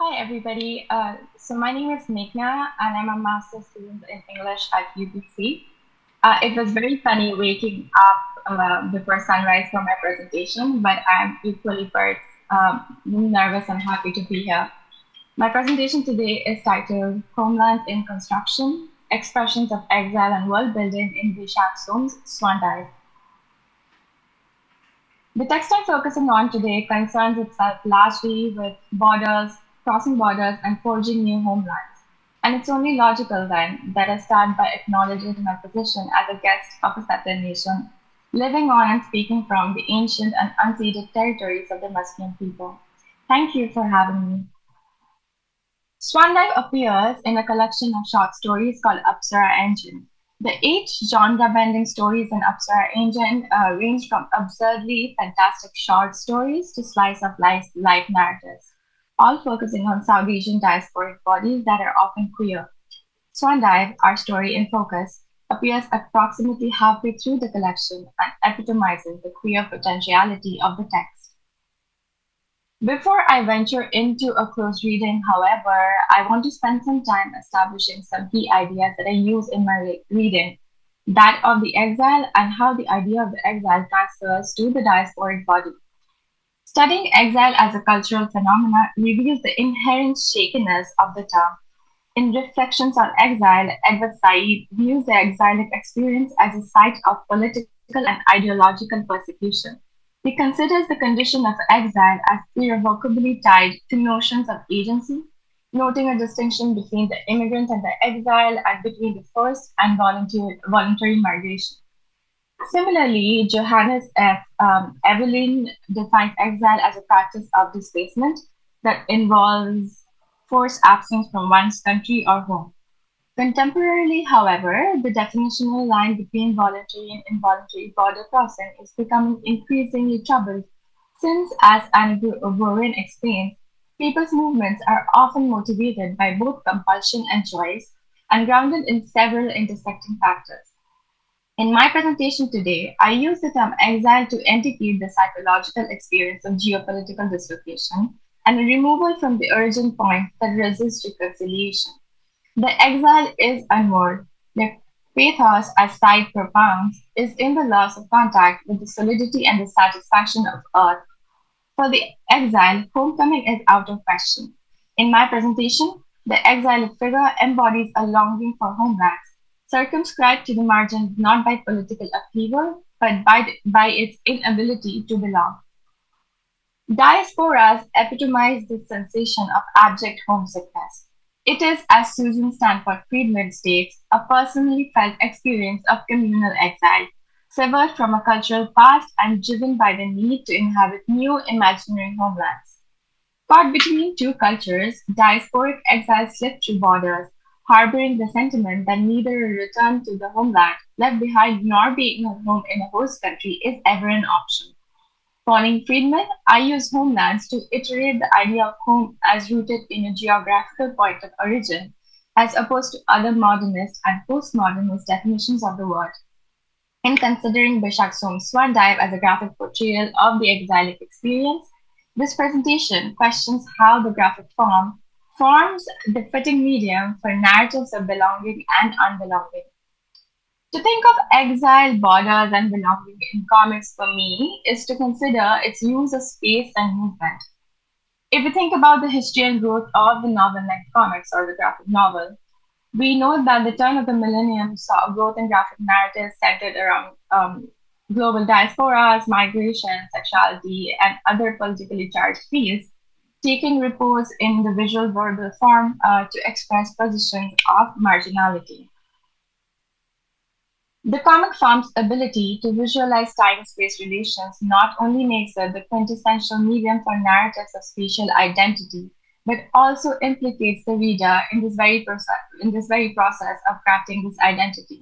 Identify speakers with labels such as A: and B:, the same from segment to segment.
A: Hi, everybody. So my name is Meghna, and I'm a master's student in English at UBC. It was very funny waking up before sunrise for my presentation, but I'm equally part nervous and happy to be here. My presentation today is titled Homelands in Construction, Expressions of Exile and World Building in Vishak Soam's Swan Dive. The text I'm focusing on today concerns itself largely with borders, crossing borders, and forging new homelands. And it's only logical then that I start by acknowledging my position as a guest of a settled nation, living on and speaking from the ancient and unceded territories of the Musqueam people. Thank you for having me. Swan Dive appears in a collection of short stories called Apsara Engine. The eight genre-bending stories in Apsara Engine range from absurdly fantastic short stories to slice-of-life narratives, all focusing on South Asian diasporic bodies that are often queer. Swan Dive, our story in focus, appears approximately halfway through the collection and epitomizes the queer potentiality of the text. Before I venture into a close reading, however, I want to spend some time establishing some key ideas that I use in my reading, that of the exile and how the idea of the exile transfers to the diasporic body. Studying exile as a cultural phenomena reveals the inherent shakiness of the term. In Reflections on Exile, Edward Said views the exilic experience as a site of political and ideological persecution. He considers the condition of exile as irrevocably tied to notions of agency, noting a distinction between the immigrant and the exile and between the forced and voluntary migration. Similarly, Johannes F. Evelyn defines exile as a practice of displacement that involves forced absence from one's country or home. Contemporarily, however, the definitional line between voluntary and involuntary border crossing is becoming increasingly troubled, since, as Andrew Warren explains, people's movements are often motivated by both compulsion and choice and grounded in several intersecting factors. In my presentation today, I use the term exile to indicate the psychological experience of geopolitical dislocation and a removal from the urgent point that resists reconciliation. The exile is unmoored. The pathos, as Said propounds, is in the loss of contact with the solidity and the satisfaction of earth. For the exile, homecoming is out of question. In my presentation, the exiled figure embodies a longing for homelands, circumscribed to the margins not by political upheaval, but by its inability to belong. Diasporas epitomize this sensation of abject homesickness. It is, as Susan Stanford Friedman states, a personally felt experience of communal exile, severed from a cultural past and driven by the need to inhabit new imaginary homelands. Caught between two cultures, diasporic exiles slip through borders, harboring the sentiment that neither a return to the homeland left behind nor being at home in a host country is ever an option. Following Friedman, I use homelands to iterate the idea of home as rooted in a geographical point of origin, as opposed to other modernist and postmodernist definitions of the word. In considering Bishak Soam's Swan Dive as a graphic portrayal of the exilic experience, this presentation questions how the graphic form forms the fitting medium for narratives of belonging and unbelonging. To think of exile, borders, and belonging in comics for me is to consider its use of space and movement. If we think about the history and growth of the novel length comics or the graphic novel, we know that the turn of the millennium saw a growth in graphic narratives centered around global diasporas, migration, sexuality, and other politically charged fields, taking repose in the visual verbal form to express positions of marginality. The comic form's ability to visualize time-space relations not only makes it the quintessential medium for narratives of spatial identity, but also implicates the reader in this very process of crafting this identity.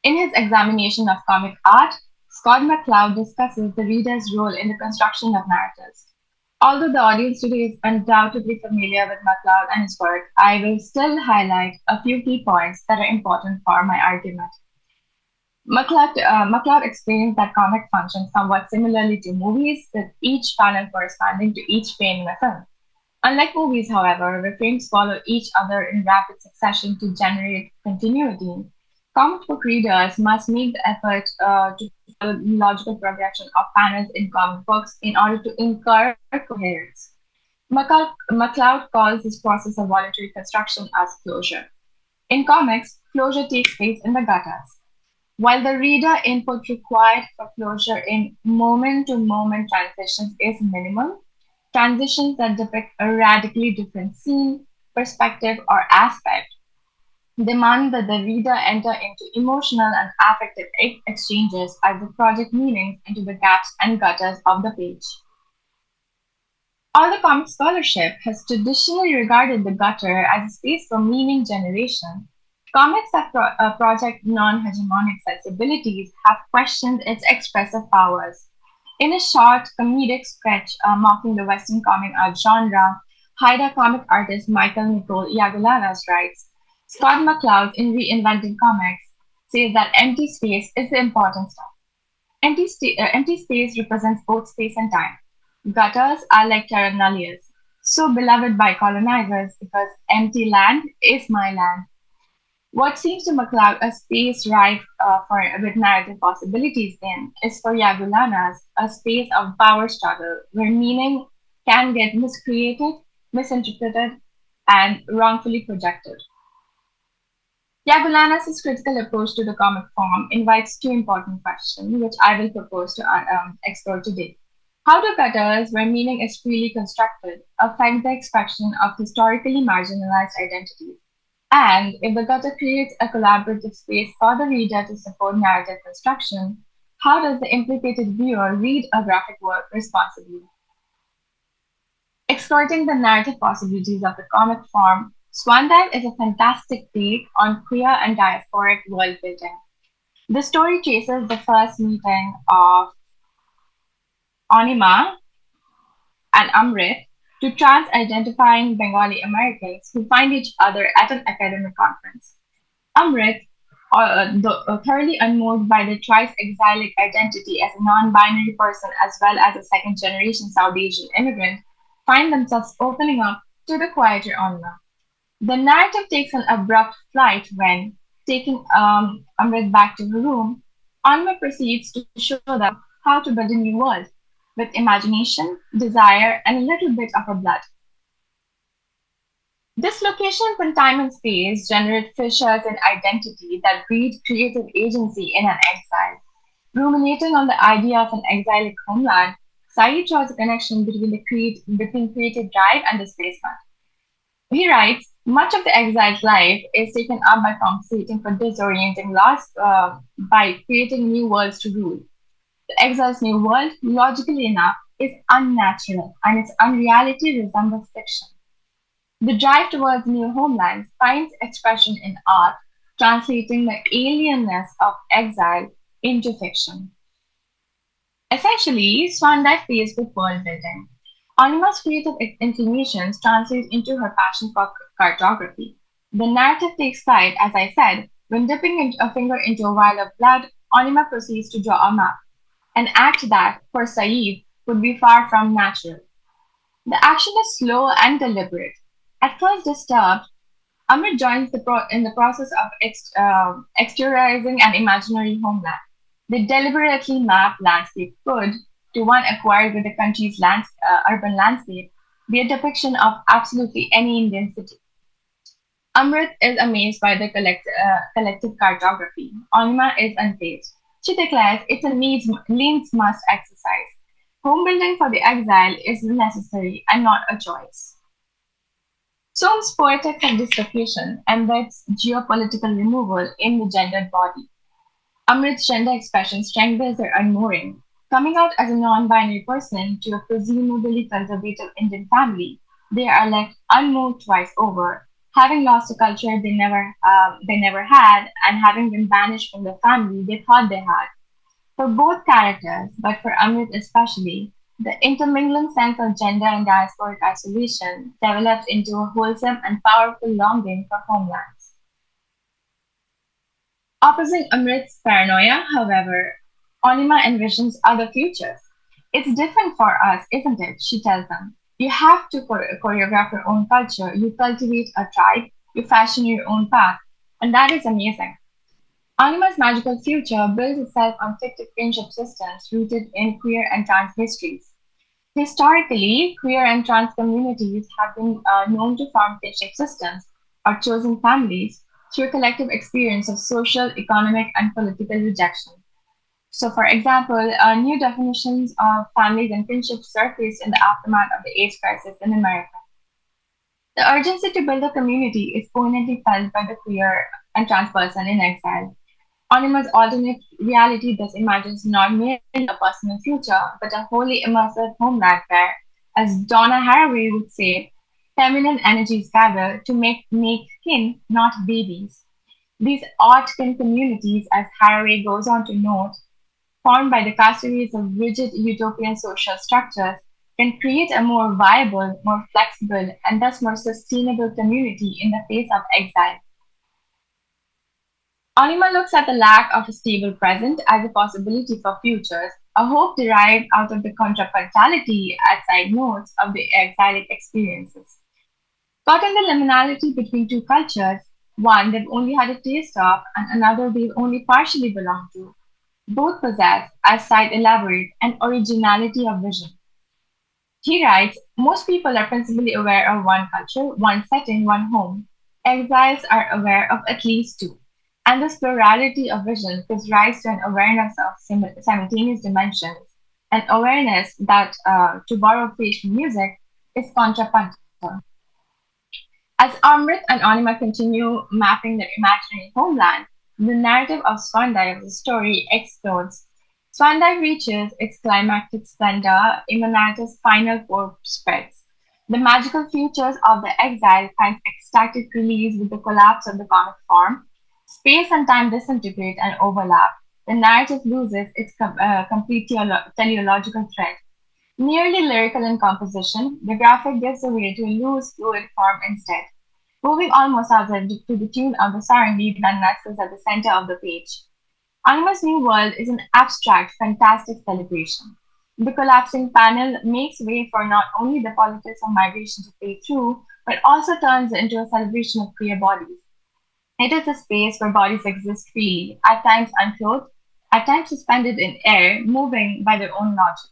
A: In his examination of comic art, Scott McCloud discusses the reader's role in the construction of narratives. Although the audience today is undoubtedly familiar with McCloud and his work, I will still highlight a few key points that are important for my argument. McLeod explains that comic functions somewhat similarly to movies, with each panel corresponding to each frame in a film. Unlike movies, however, where frames follow each other in rapid succession to generate continuity, comic book readers must make the effort to follow the logical progression of panels in comic books in order to incur coherence. MacLeod calls this process of voluntary construction as closure. In comics, closure takes place in the gutters. While the reader input required for closure in moment to moment transitions is minimal, transitions that depict a radically different scene, perspective, or aspect demand that the reader enter into emotional and affective exchanges as they project meanings into the gaps and gutters of the page. Although comic scholarship has traditionally regarded the gutter as a space for meaning generation, comics that project non hegemonic sensibilities have questioned its expressive powers. In a short comedic sketch mocking the Western comic art genre, Haida comic artist Michael Nicole Yagulanas writes, Scott McCloud in Reinventing Comics says that empty space is the important stuff. Empty space represents both space and time. Gutters are like terra nullius, so beloved by colonizers because empty land is my land. What seems to MacLeod a space rife with narrative possibilities in is for Yagulanas a space of power struggle where meaning can get miscreated, misinterpreted, and wrongfully projected. Yagulana's critical approach to the comic form invites two important questions, which I will propose to explore today. How do gutters, where meaning is freely constructed, affect the expression of historically marginalized identities? And if the gutter creates a collaborative space for the reader to support narrative construction, how does the implicated viewer read a graphic work responsibly? Exploiting the narrative possibilities of the comic form, Swan Dive is a fantastic take on queer and diasporic world building. The story traces the first meeting of Anima and Amrit, two trans-identifying Bengali Americans who find each other at an academic conference. Amrit, though thoroughly unmoved by the tribe's exilic identity as a non-binary person as well as a second-generation South Asian immigrant, find themselves opening up to the quieter Anima. The narrative takes an abrupt flight when, taking Amrit back to her room, Anma proceeds to show them how to build a new world with imagination, desire, and a little bit of her blood. Dislocations in time and space generate fissures in identity that breed creative agency in an exile. Ruminating on the idea of an exilic homeland, Said draws a connection between creative drive and displacement. He writes, much of the exile's life is taken up by compensating for disorienting loss by creating new worlds to rule. The exile's new world, logically enough, is unnatural and its unreality resembles fiction. The drive towards new homelands finds expression in art, translating the alienness of exile into fiction. Essentially, Swandive plays with world building. Anima's creative inclinations translate into her passion for cartography. The narrative takes flight, as I said, when dipping a finger into a vial of blood, Anima proceeds to draw a map, an act that, for Saeed, would be far from natural. The action is slow and deliberate. At first disturbed, Amrit joins in the process of exteriorizing an imaginary homeland. They deliberately map landscape could, to one acquired with the country's urban landscape, be a depiction of absolutely any Indian city. Amrit is amazed by the collective cartography. Anima is unfazed. She declares it's a needs must exercise. Home building for the exile is necessary and not a choice. Soames' Poetics of Dislocation embeds geopolitical removal in the gendered body. Amrit's gender expression strengthens their unmooring. Coming out as a non-binary person to a presumably conservative Indian family, they are left unmoved twice over, having lost a culture they never had, and having been banished from the family they thought they had. For both characters, but for Amrit especially, the intermingling sense of gender and diasporic isolation develops into a wholesome and powerful longing for homelands. Opposite Amrit's paranoia, however, Anima envisions other futures. It's different for us, isn't it? She tells them. You have to choreograph your own culture, you cultivate a tribe, you fashion your own path, and that is amazing. Anima's magical future builds itself on fictive kinship systems rooted in queer and trans histories. Historically, queer and trans communities have been known to form kinship systems or chosen families through a collective experience of social, economic, and political rejection. So, for example, new definitions of families and kinship surfaced in the aftermath of the AIDS crisis in America. The urgency to build a community is poignantly felt by the queer and trans person in exile. Onima's alternate reality thus imagines not merely a personal future, but a wholly immersive homeland where, as Donna Haraway would say, feminine energies gather to make kin, not babies. These odd-kin communities, as Haraway goes on to note, formed by the castaways of rigid utopian social structures, can create a more viable, more flexible, and thus more sustainable community in the face of exile. Anima looks at the lack of a stable present as a possibility for futures, a hope derived out of the contrapunctality at side notes of the exilic experiences. Caught in the liminality between two cultures, one they've only had a taste of and another they've only partially belonged to, both possess, as Said elaborates, an originality of vision. He writes, most people are principally aware of one culture, one setting, one home. Exiles are aware of at least two. And this plurality of vision gives rise to an awareness of simultaneous dimensions, an awareness that, to borrow a phrase from music, is contrapuntal. As Amrit and Anima continue mapping their imaginary homeland, the narrative of Swandive's story explodes. Swandive reaches its climactic splendor in the narrative's final four spreads. The magical futures of the exile find ecstatic release with the collapse of the comic form. Space and time disintegrate and overlap. The narrative loses its complete teleological thread. Nearly lyrical in composition, the graphic gives way to a loose, fluid form instead, moving almost outside to the tune of the sarangi that nestles at the center of the page. Anima's New World is an abstract, fantastic celebration. The collapsing panel makes way for not only the politics of migration to play through, but also turns into a celebration of queer bodies. It is a space where bodies exist freely, at times unclothed, at times suspended in air, moving by their own logic.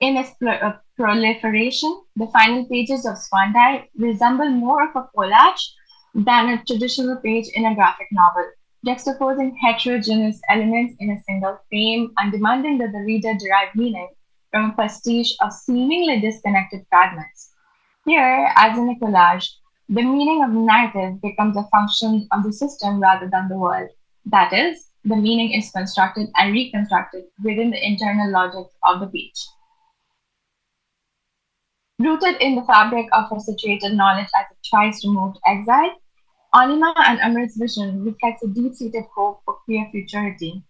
A: In its proliferation, the final pages of Swandy resemble more of a collage than a traditional page in a graphic novel, juxtaposing heterogeneous elements in a single frame and demanding that the reader derive meaning from a pastiche of seemingly disconnected fragments. Here, as in a collage, the meaning of the narrative becomes a function of the system rather than the world. That is, the meaning is constructed and reconstructed within the internal logic of the page. Rooted in the fabric of her situated knowledge as it tries to move to exile, Anima and Amrit's vision reflects a deep-seated hope for queer futurity.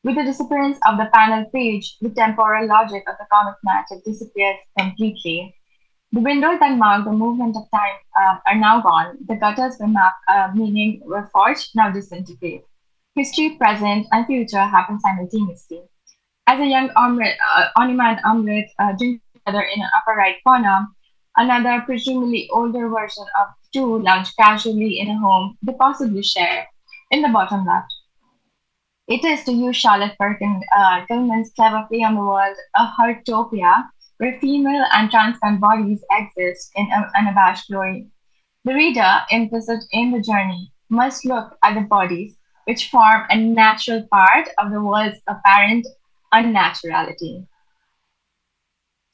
A: With the disappearance of the panel page, the temporal logic of the comic narrative disappears completely. The windows that mark the movement of time are now gone. The gutters where meaning were forged now disintegrate. History, present, and future happen simultaneously. As a young Anima and Amrit drink together in an upper right corner, another, presumably older version of the two lounge casually in a home they possibly share in the bottom left. It is, to use Charlotte Perkins Gilman's clever play on the world, a heartopia where female and trans femme bodies exist in unabashed glory. The reader, implicit in the journey, must look at the bodies which form a natural part of the world's apparent unnaturality.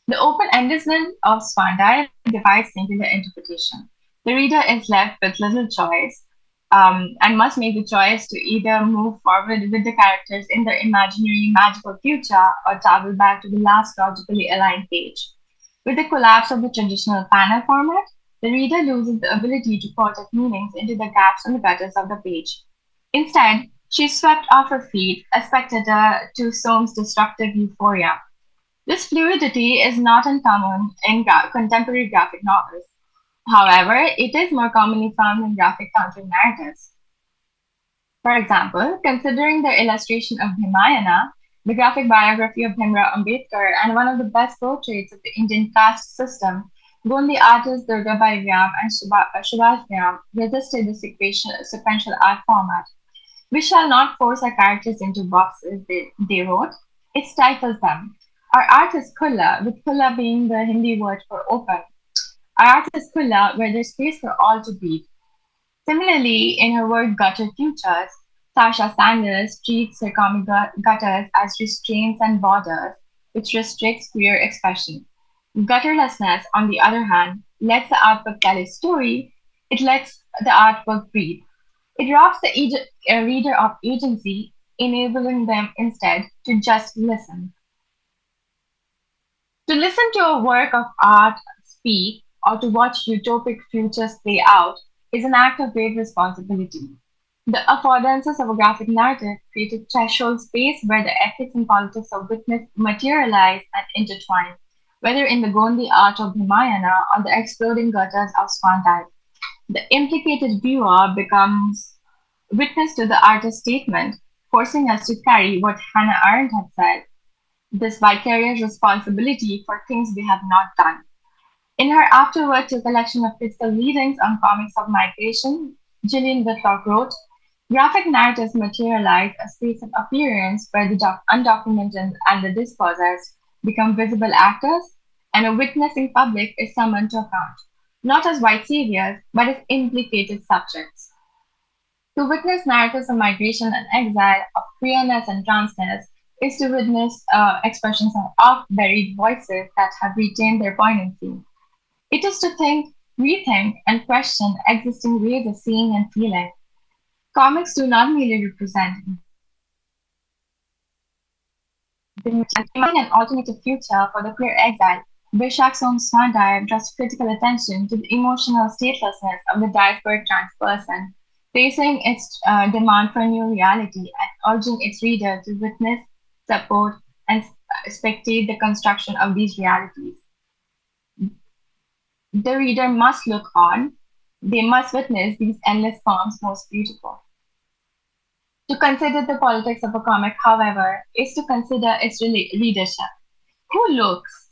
A: The open-endedness of Swandive defies singular interpretation. The reader is left with little choice and must make the choice to either move forward with the characters in their imaginary magical future or travel back to the last logically aligned page. With the collapse of the traditional panel format, the reader loses the ability to project meanings into the gaps and the gutters of the page. Instead, she is swept off her feet, a spectator to Soames' destructive euphoria. This fluidity is not uncommon in contemporary graphic novels. However, it is more commonly found in graphic counter narratives. For example, considering the illustration of Himayana, the graphic biography of Bhimrao Ambedkar, and one of the best portraits of the Indian caste system, Gondi artists Durgabai Vyam and Subhash Vyam resisted the sequential art format. We shall not force our characters into boxes, they wrote. It stifles them. Our art is khulla, with khulla being the Hindi word for open. Our art is khulla, where there's space for all to breathe. Similarly, in her work Gutter Futures, Sasha Sanders treats her comic gutters as restraints and borders, which restricts queer expression. Gutterlessness, on the other hand, lets the artwork tell its story, it lets the artwork breathe. It robs the reader of agency, enabling them instead to just listen. To listen to a work of art speak or to watch utopic futures play out is an act of great responsibility. The affordances of a graphic narrative create a threshold space where the ethics and politics of witness materialize and intertwine, whether in the Gondi art of Himayana or the exploding gutters of Swandyke. The implicated viewer becomes witness to the artist's statement, forcing us to carry what Hannah Arendt had said, this vicarious responsibility for things we have not done. In her afterword to a collection of critical readings on comics of migration, Gillian Whitlock wrote, graphic narratives materialize a space of appearance where the undocumented and the dispossessed become visible actors, and a witnessing public is summoned to account, not as white saviors, but as implicated subjects. To witness narratives of migration and exile, of queerness and transness, is to witness expressions of oft-buried voices that have retained their poignancy. It is to think, rethink, and question existing ways of seeing and feeling. Comics do not merely represent, they imagine an alternative future for the queer exile. Bishak's own swan dive draws critical attention to the emotional statelessness of the diasporic trans person, facing its demand for a new reality and urging its reader to witness, support, and spectate the construction of these realities. The reader must look on, they must witness these endless forms most beautiful. To consider the politics of a comic, however, is to consider its readership. Who looks?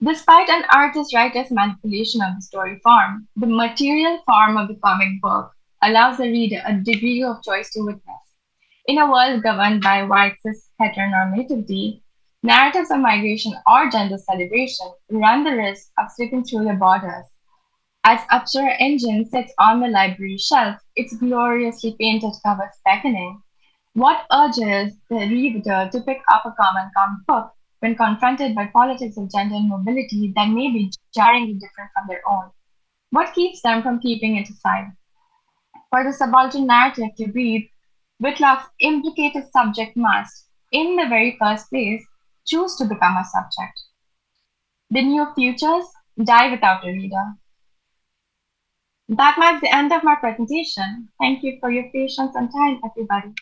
A: Despite an artist-writer's manipulation of the story form, the material form of the comic book allows the reader a degree of choice to witness. In a world governed by white cis heteronormativity, narratives of migration or gender celebration run the risk of slipping through the borders. As Apsara Engine sits on the library shelf, its gloriously painted covers beckoning, what urges the reader to pick up a comic book when confronted by politics of gender and mobility that may be jarringly different from their own? What keeps them from keeping it aside? For the subaltern narrative to breathe, Whitlock's implicated subject must, in the very first place, choose to become a subject. The new futures die without a reader. That marks the end of my presentation. Thank you for your patience and time, everybody.